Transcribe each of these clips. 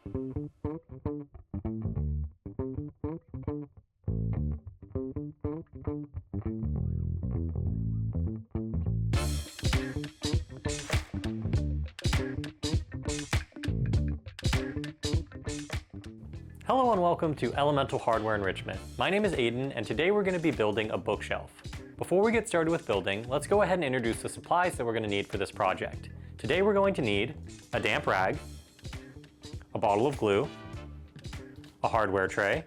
Hello and welcome to Elemental Hardware Enrichment. My name is Aiden and today we're going to be building a bookshelf. Before we get started with building, let's go ahead and introduce the supplies that we're going to need for this project. Today we're going to need a damp rag, a bottle of glue, a hardware tray,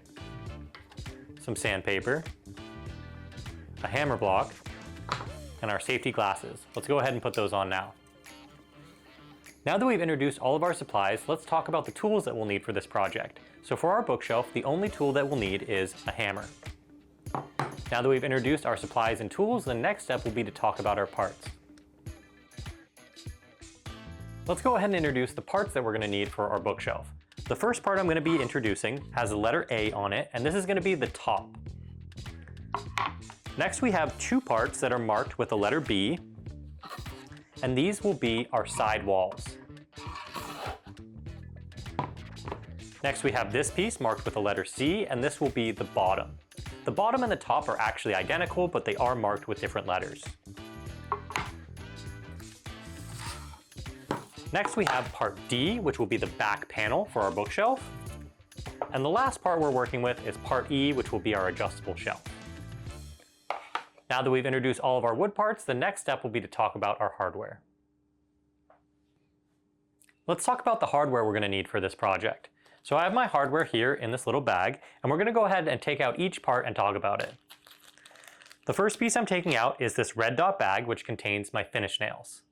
some sandpaper, a hammer block, and our safety glasses. Let's go ahead and put those on now. Now that we've introduced all of our supplies, let's talk about the tools that we'll need for this project. So for our bookshelf, the only tool that we'll need is a hammer. Now that we've introduced our supplies and tools, the next step will be to talk about our parts. Let's go ahead and introduce the parts that we're going to need for our bookshelf. The first part I'm going to be introducing has the letter A on it, and this is going to be the top. Next we have two parts that are marked with the letter B, and these will be our side walls. Next we have this piece marked with the letter C, and this will be the bottom. The bottom and the top are actually identical, but they are marked with different letters. Next we have part D, which will be the back panel for our bookshelf. And the last part we're working with is part E, which will be our adjustable shelf. Now that we've introduced all of our wood parts, the next step will be to talk about our hardware. Let's talk about the hardware we're going to need for this project. So I have my hardware here in this little bag, and we're going to go ahead and take out each part and talk about it. The first piece I'm taking out is this red dot bag, which contains my finish nails.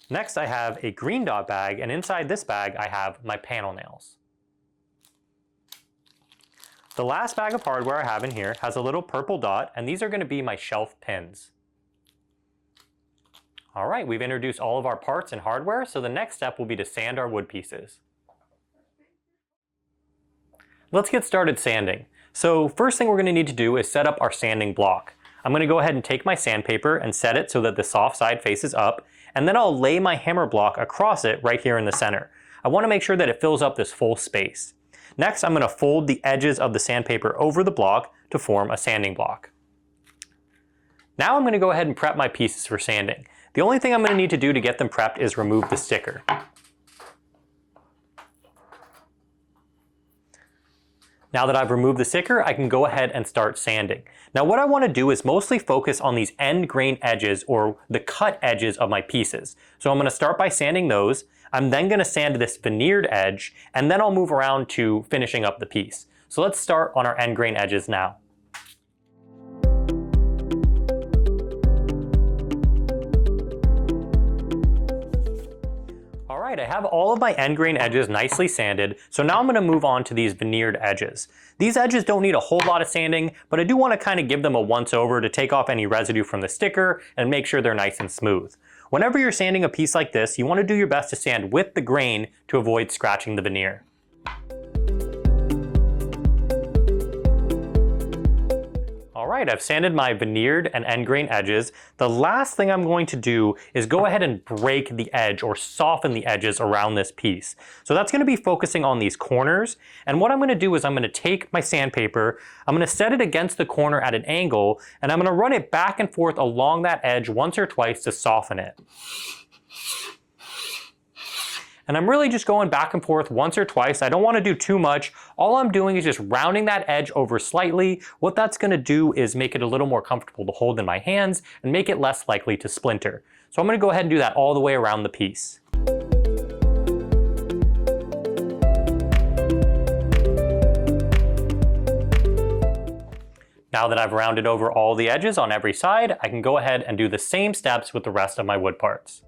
Next I have a green dot bag, and inside this bag I have my panel nails. The last bag of hardware I have in here has a little purple dot, and these are going to be my shelf pins. Alright, we've introduced all of our parts and hardware, so the next step will be to sand our wood pieces. Let's get started sanding. So first thing we're going to need to do is set up our sanding block. I'm going to go ahead and take my sandpaper and set it so that the soft side faces up, and then I'll lay my hammer block across it right here in the center. I want to make sure that it fills up this full space. Next, I'm going to fold the edges of the sandpaper over the block to form a sanding block. Now I'm going to go ahead and prep my pieces for sanding. The only thing I'm going to need to do to get them prepped is remove the sticker. Now that I've removed the sticker, I can go ahead and start sanding. Now what I want to do is mostly focus on these end grain edges, or the cut edges of my pieces. So I'm going to start by sanding those. I'm then going to sand this veneered edge, and then I'll move around to finishing up the piece. So let's start on our end grain edges now. Alright, I have all of my end grain edges nicely sanded, so now I'm going to move on to these veneered edges. These edges don't need a whole lot of sanding, but I do want to kind of give them a once over to take off any residue from the sticker and make sure they're nice and smooth. Whenever you're sanding a piece like this, you want to do your best to sand with the grain to avoid scratching the veneer. Alright, I've sanded my veneered and end grain edges. The last thing I'm going to do is go ahead and break the edge or soften the edges around this piece. So that's going to be focusing on these corners. And what I'm going to do is I'm going to take my sandpaper, I'm going to set it against the corner at an angle, and I'm going to run it back and forth along that edge once or twice to soften it. And I'm really just going back and forth once or twice. I don't want to do too much. All I'm doing is just rounding that edge over slightly. What that's going to do is make it a little more comfortable to hold in my hands and make it less likely to splinter. So I'm going to go ahead and do that all the way around the piece. Now that I've rounded over all the edges on every side, I can go ahead and do the same steps with the rest of my wood parts.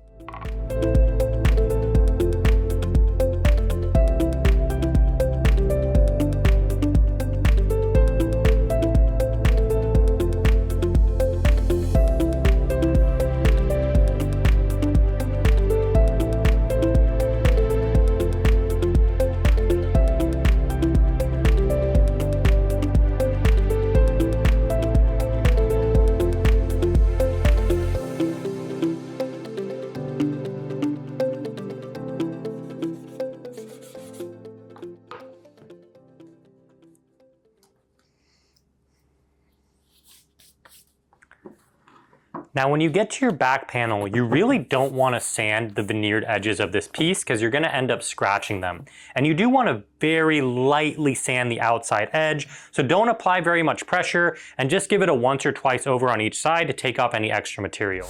Now when you get to your back panel, you really don't want to sand the veneered edges of this piece because you're going to end up scratching them. And you do want to very lightly sand the outside edge, so don't apply very much pressure and just give it a once or twice over on each side to take off any extra material.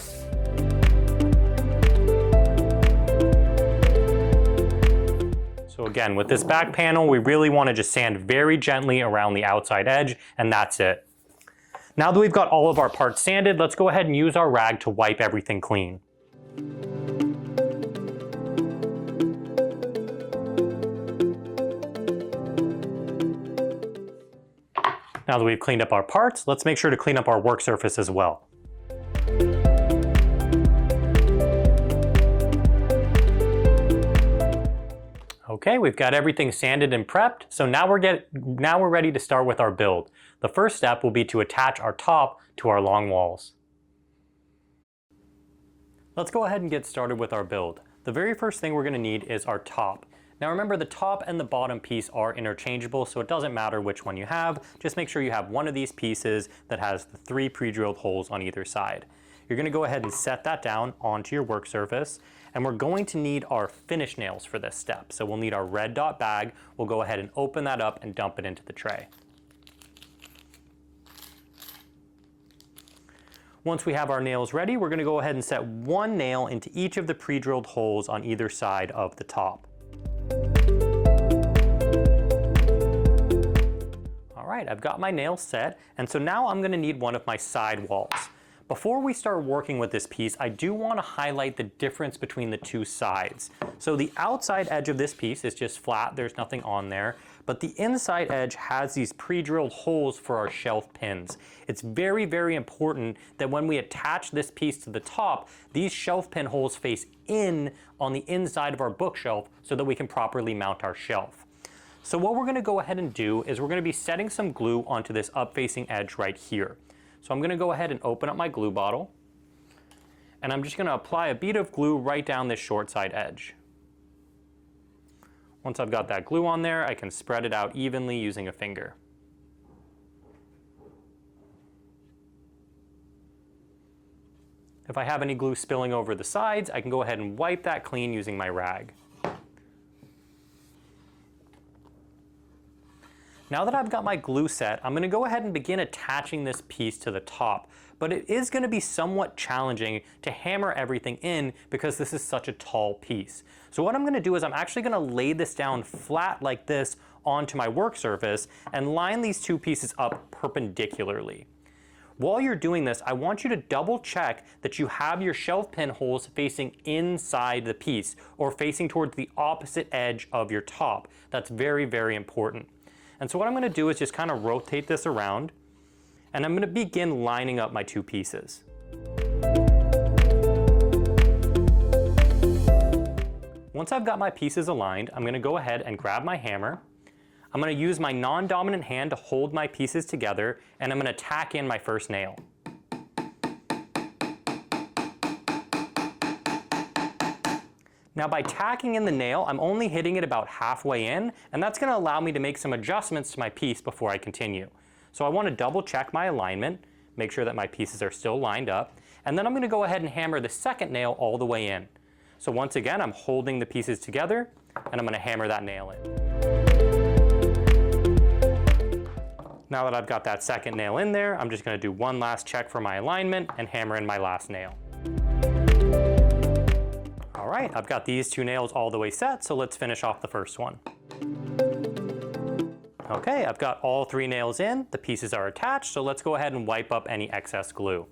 So again, with this back panel, we really want to just sand very gently around the outside edge, and that's it. Now that we've got all of our parts sanded, let's go ahead and use our rag to wipe everything clean. Now that we've cleaned up our parts, let's make sure to clean up our work surface as well. Okay, we've got everything sanded and prepped, so now we're ready to start with our build. The first step will be to attach our top to our long walls. Let's go ahead and get started with our build. The very first thing we're going to need is our top. Now remember, the top and the bottom piece are interchangeable, so it doesn't matter which one you have. Just make sure you have one of these pieces that has the 3 pre-drilled holes on either side. You're going to go ahead and set that down onto your work surface, and we're going to need our finish nails for this step. So we'll need our red dot bag. We'll go ahead and open that up and dump it into the tray. Once we have our nails ready, we're going to go ahead and set one nail into each of the pre-drilled holes on either side of the top. All right, I've got my nails set, and so now I'm going to need one of my side walls. Before we start working with this piece, I do want to highlight the difference between the two sides. So the outside edge of this piece is just flat, there's nothing on there, but the inside edge has these pre-drilled holes for our shelf pins. It's very, very important that when we attach this piece to the top, these shelf pin holes face in on the inside of our bookshelf so that we can properly mount our shelf. So what we're going to go ahead and do is we're going to be setting some glue onto this up-facing edge right here. So I'm going to go ahead and open up my glue bottle, and I'm just going to apply a bead of glue right down this short side edge. Once I've got that glue on there, I can spread it out evenly using a finger. If I have any glue spilling over the sides, I can go ahead and wipe that clean using my rag. Now that I've got my glue set, I'm going to go ahead and begin attaching this piece to the top, but it is going to be somewhat challenging to hammer everything in because this is such a tall piece. So what I'm going to do is I'm actually going to lay this down flat like this onto my work surface and line these two pieces up perpendicularly. While you're doing this, I want you to double check that you have your shelf pin holes facing inside the piece or facing towards the opposite edge of your top. That's very, very important. And so what I'm going to do is just kind of rotate this around, and I'm going to begin lining up my two pieces. Once I've got my pieces aligned, I'm going to go ahead and grab my hammer. I'm going to use my non-dominant hand to hold my pieces together, and I'm going to tack in my first nail. Now by tacking in the nail, I'm only hitting it about halfway in, and that's going to allow me to make some adjustments to my piece before I continue. So I want to double check my alignment, make sure that my pieces are still lined up, and then I'm going to go ahead and hammer the second nail all the way in. So once again, I'm holding the pieces together, and I'm going to hammer that nail in. Now that I've got that second nail in there, I'm just going to do one last check for my alignment and hammer in my last nail. All right, I've got these two nails all the way set, so let's finish off the first one. Okay, I've got all 3 nails in, the pieces are attached, so let's go ahead and wipe up any excess glue.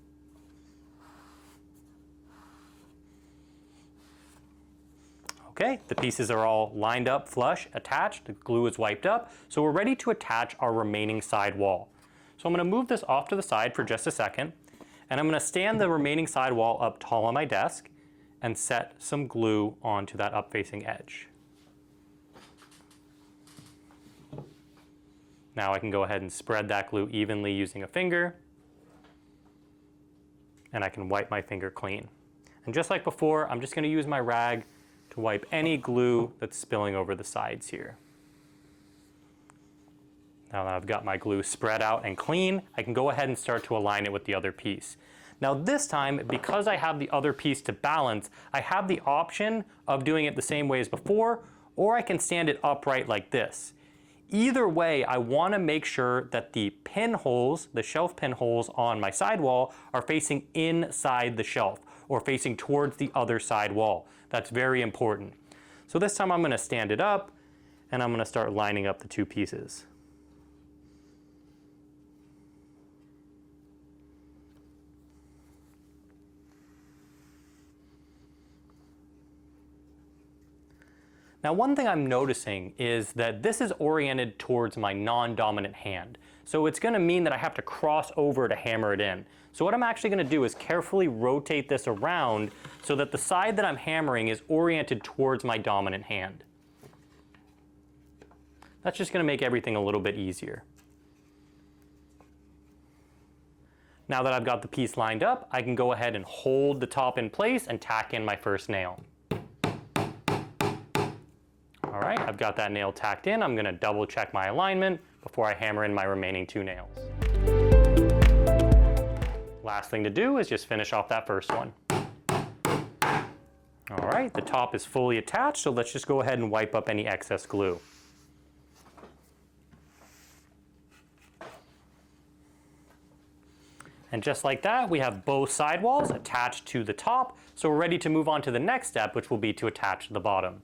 Okay, the pieces are all lined up, flush, attached, the glue is wiped up, so we're ready to attach our remaining side wall. So I'm going to move this off to the side for just a second, and I'm going to stand the remaining side wall up tall on my desk and set some glue onto that up-facing edge. Now I can go ahead and spread that glue evenly using a finger, and I can wipe my finger clean. And just like before, I'm just going to use my rag to wipe any glue that's spilling over the sides here. Now that I've got my glue spread out and clean, I can go ahead and start to align it with the other piece. Now this time, because I have the other piece to balance, I have the option of doing it the same way as before, or I can stand it upright like this. Either way, I want to make sure that the pinholes, the shelf pinholes on my sidewall, are facing inside the shelf or facing towards the other side wall. That's very important. So this time I'm going to stand it up and I'm going to start lining up the two pieces. Now one thing I'm noticing is that this is oriented towards my non-dominant hand. So it's going to mean that I have to cross over to hammer it in. So what I'm actually going to do is carefully rotate this around so that the side that I'm hammering is oriented towards my dominant hand. That's just going to make everything a little bit easier. Now that I've got the piece lined up, I can go ahead and hold the top in place and tack in my first nail. All right, I've got that nail tacked in. I'm going to double check my alignment before I hammer in my remaining two nails. Last thing to do is just finish off that first one. All right, the top is fully attached, so let's just go ahead and wipe up any excess glue. And just like that, we have both sidewalls attached to the top, so we're ready to move on to the next step, which will be to attach the bottom.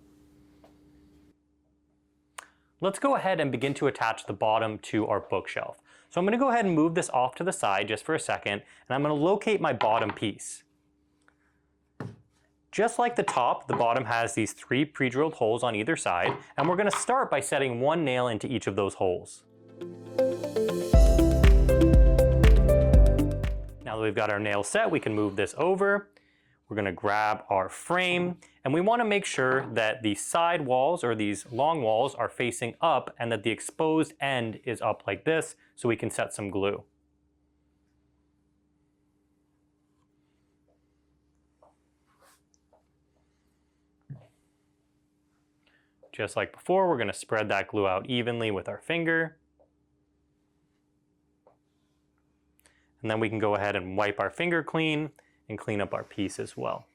Let's go ahead and begin to attach the bottom to our bookshelf. So I'm going to go ahead and move this off to the side just for a second, and I'm going to locate my bottom piece. Just like the top, the bottom has these 3 pre-drilled holes on either side, and we're going to start by setting one nail into each of those holes. Now that we've got our nail set, we can move this over. We're going to grab our frame, and we want to make sure that the side walls, or these long walls, are facing up and that the exposed end is up like this so we can set some glue. Just like before, we're going to spread that glue out evenly with our finger. And then we can go ahead and wipe our finger clean and clean up our piece as well.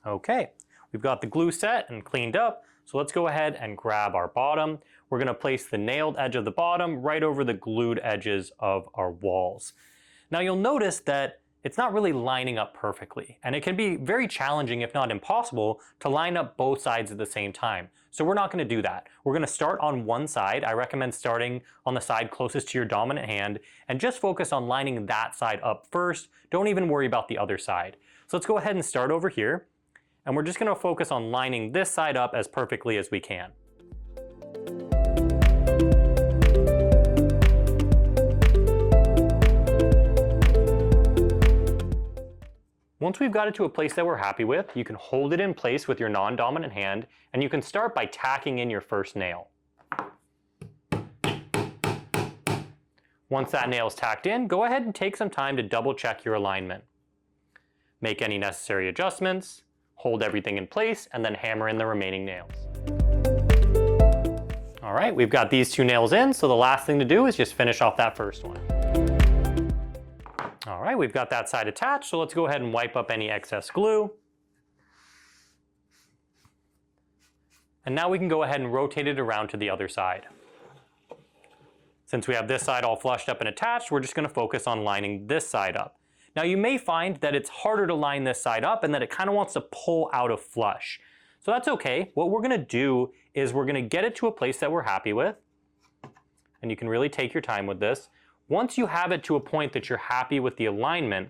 Okay, we've got the glue set and cleaned up, so let's go ahead and grab our bottom. We're going to place the nailed edge of the bottom right over the glued edges of our walls. Now you'll notice that it's not really lining up perfectly, and it can be very challenging, if not impossible, to line up both sides at the same time. So we're not going to do that. We're going to start on one side. I recommend starting on the side closest to your dominant hand and just focus on lining that side up first. Don't even worry about the other side. So let's go ahead and start over here, and we're just going to focus on lining this side up as perfectly as we can. Once we've got it to a place that we're happy with, you can hold it in place with your non-dominant hand, and you can start by tacking in your first nail. Once that nail is tacked in, go ahead and take some time to double check your alignment. Make any necessary adjustments, hold everything in place, and then hammer in the remaining nails. All right, we've got these two nails in, so the last thing to do is just finish off that first one. All right, we've got that side attached, so let's go ahead and wipe up any excess glue. And now we can go ahead and rotate it around to the other side. Since we have this side all flushed up and attached, we're just going to focus on lining this side up. Now you may find that it's harder to line this side up and that it kind of wants to pull out of flush. So that's okay. What we're going to do is we're going to get it to a place that we're happy with. And you can really take your time with this. Once you have it to a point that you're happy with the alignment,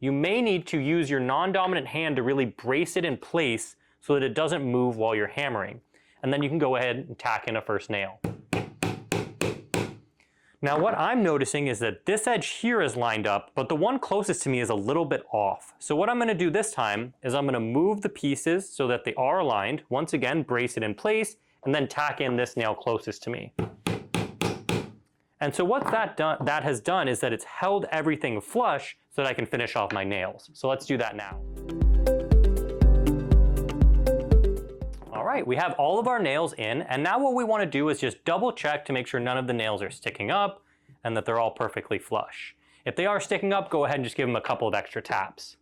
you may need to use your non-dominant hand to really brace it in place so that it doesn't move while you're hammering. And then you can go ahead and tack in a first nail. Now what I'm noticing is that this edge here is lined up, but the one closest to me is a little bit off. So what I'm going to do this time is I'm going to move the pieces so that they are aligned. Once again, brace it in place, and then tack in this nail closest to me. And so what that has done is that it's held everything flush so that I can finish off my nails. So let's do that now. All right, we have all of our nails in, and now what we want to do is just double check to make sure none of the nails are sticking up and that they're all perfectly flush. If they are sticking up, go ahead and just give them a couple of extra taps.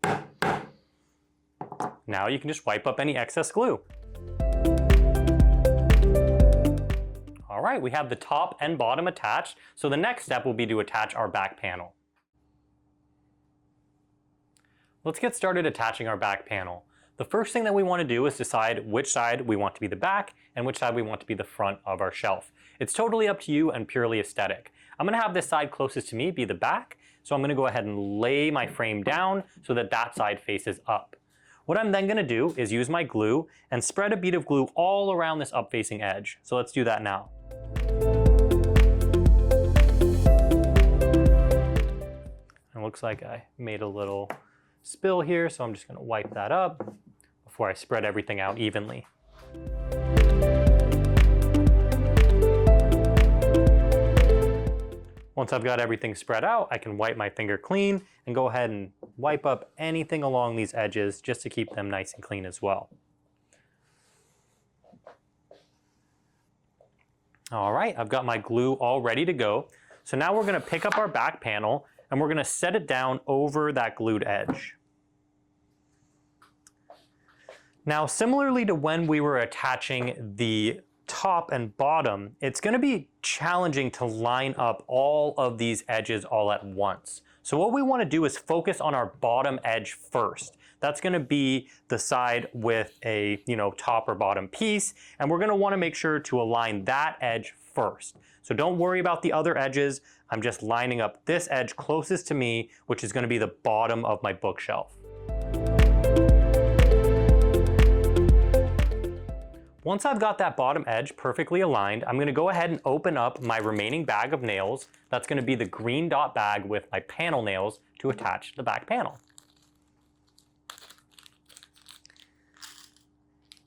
Now you can just wipe up any excess glue. All right, we have the top and bottom attached, so the next step will be to attach our back panel. Let's get started attaching our back panel. The first thing that we want to do is decide which side we want to be the back and which side we want to be the front of our shelf. It's totally up to you and purely aesthetic. I'm going to have this side closest to me be the back, so I'm going to go ahead and lay my frame down so that that side faces up. What I'm then going to do is use my glue and spread a bead of glue all around this up-facing edge. So let's do that now. It looks like I made a little spill here, so I'm just going to wipe that up before I spread everything out evenly. Once I've got everything spread out, I can wipe my finger clean and go ahead and wipe up anything along these edges just to keep them nice and clean as well. All right, I've got my glue all ready to go. So now we're going to pick up our back panel and we're going to set it down over that glued edge. Now, similarly to when we were attaching the top and bottom, it's going to be challenging to line up all of these edges all at once. So what we want to do is focus on our bottom edge first. That's going to be the side with a, top or bottom piece, and we're going to want to make sure to align that edge first. So don't worry about the other edges. I'm just lining up this edge closest to me, which is going to be the bottom of my bookshelf. Once I've got that bottom edge perfectly aligned, I'm going to go ahead and open up my remaining bag of nails. That's going to be the green dot bag with my panel nails to attach the back panel.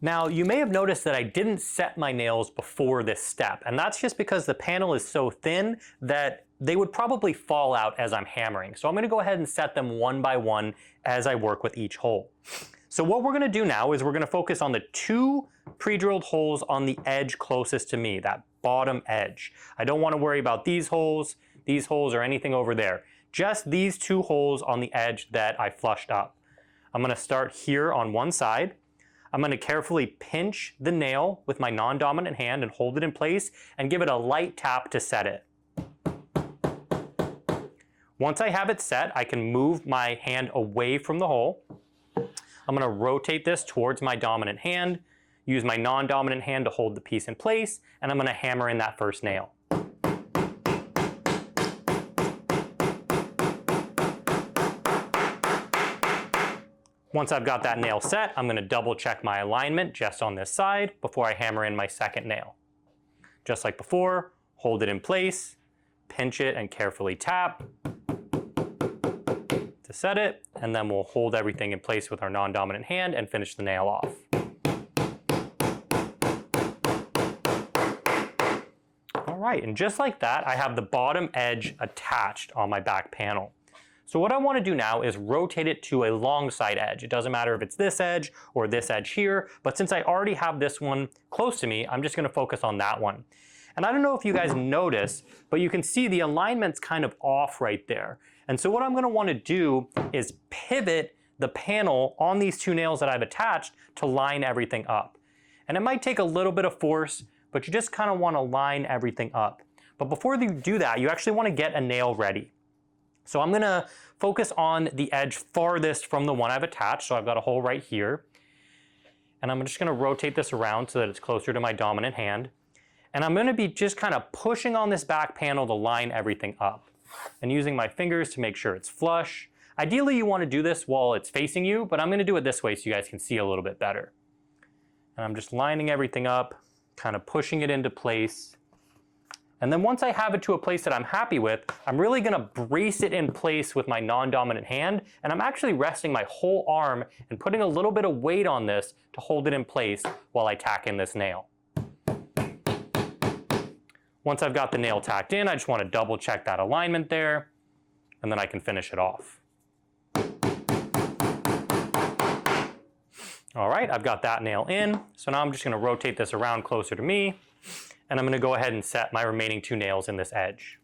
Now, you may have noticed that I didn't set my nails before this step, and that's just because the panel is so thin that they would probably fall out as I'm hammering. So I'm going to go ahead and set them one by one as I work with each hole. So what we're going to do now is we're going to focus on the two pre-drilled holes on the edge closest to me, that bottom edge. I don't want to worry about these holes, or anything over there. Just these two holes on the edge that I flushed up. I'm going to start here on one side. I'm going to carefully pinch the nail with my non-dominant hand and hold it in place and give it a light tap to set it. Once I have it set, I can move my hand away from the hole. I'm going to rotate this towards my dominant hand, use my non-dominant hand to hold the piece in place, and I'm going to hammer in that first nail. Once I've got that nail set, I'm going to double check my alignment just on this side before I hammer in my second nail. Just like before, hold it in place, pinch it and carefully tap to set it, and then we'll hold everything in place with our non-dominant hand and finish the nail off. All right, and just like that, I have the bottom edge attached on my back panel. So what I want to do now is rotate it to a long side edge. It doesn't matter if it's this edge or this edge here, but since I already have this one close to me, I'm just going to focus on that one. And I don't know if you guys notice, but you can see the alignment's kind of off right there. And so what I'm going to want to do is pivot the panel on these two nails that I've attached to line everything up. And it might take a little bit of force, but you just kind of want to line everything up. But before you do that, you actually want to get a nail ready. So I'm going to focus on the edge farthest from the one I've attached. So I've got a hole right here. And I'm just going to rotate this around so that it's closer to my dominant hand. And I'm going to be just kind of pushing on this back panel to line everything up. And using my fingers to make sure it's flush. Ideally, you want to do this while it's facing you, but I'm going to do it this way so you guys can see a little bit better. And I'm just lining everything up, kind of pushing it into place. And then once I have it to a place that I'm happy with, I'm really going to brace it in place with my non-dominant hand, and I'm actually resting my whole arm and putting a little bit of weight on this to hold it in place while I tack in this nail. Once I've got the nail tacked in, I just want to double check that alignment there, and then I can finish it off. All right, I've got that nail in. So now I'm just going to rotate this around closer to me, and I'm going to go ahead and set my remaining 2 nails in this edge.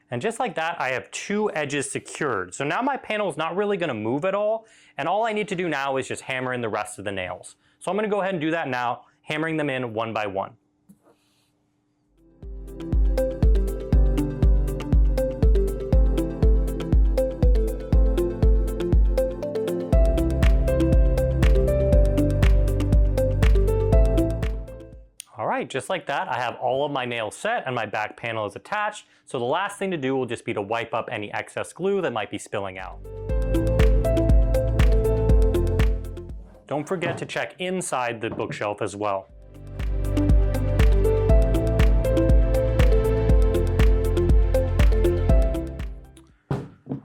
And just like that, I have 2 edges secured. So now my panel is not really going to move at all, and all I need to do now is just hammer in the rest of the nails. So I'm going to go ahead and do that now, hammering them in one by one. Alright, just like that, I have all of my nails set and my back panel is attached, so the last thing to do will just be to wipe up any excess glue that might be spilling out. Don't forget to check inside the bookshelf as well.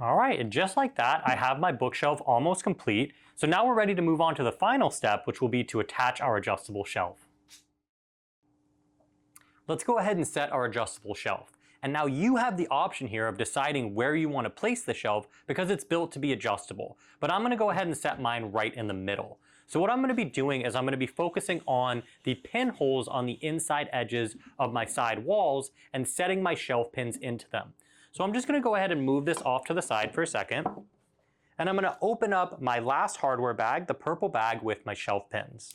Alright, and just like that, I have my bookshelf almost complete, so now we're ready to move on to the final step, which will be to attach our adjustable shelf. Let's go ahead and set our adjustable shelf. And now you have the option here of deciding where you want to place the shelf because it's built to be adjustable. But I'm going to go ahead and set mine right in the middle. So what I'm going to be doing is I'm going to be focusing on the pinholes on the inside edges of my side walls and setting my shelf pins into them. So I'm just going to go ahead and move this off to the side for a second. And I'm going to open up my last hardware bag, the purple bag with my shelf pins.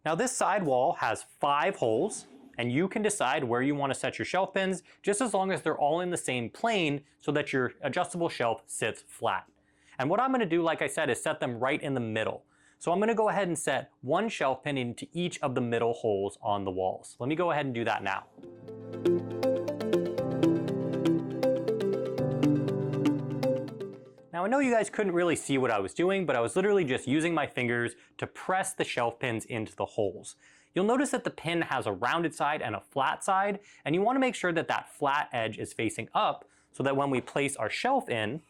Now this side wall has 5 holes, and you can decide where you want to set your shelf pins just as long as they're all in the same plane so that your adjustable shelf sits flat. And what I'm going to do, like I said, is set them right in the middle. So I'm going to go ahead and set 1 shelf pin into each of the middle holes on the walls. Let me go ahead and do that now. Now I know you guys couldn't really see what I was doing, but I was literally just using my fingers to press the shelf pins into the holes. You'll notice that the pin has a rounded side and a flat side, and you want to make sure that that flat edge is facing up so that when we place our shelf in,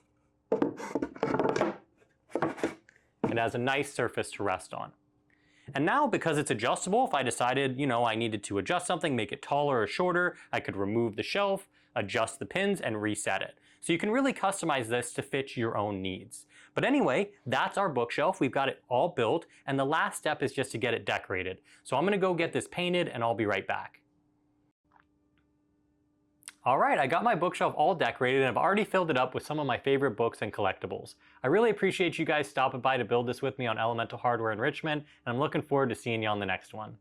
it has a nice surface to rest on. And now, because it's adjustable, if I decided, I needed to adjust something, make it taller or shorter, I could remove the shelf, adjust the pins, and reset it. So you can really customize this to fit your own needs. But anyway, that's our bookshelf. We've got it all built, and the last step is just to get it decorated. So I'm gonna go get this painted, and I'll be right back. All right, I got my bookshelf all decorated, and I've already filled it up with some of my favorite books and collectibles. I really appreciate you guys stopping by to build this with me on Elemental Hardware Enrichment, and I'm looking forward to seeing you on the next one.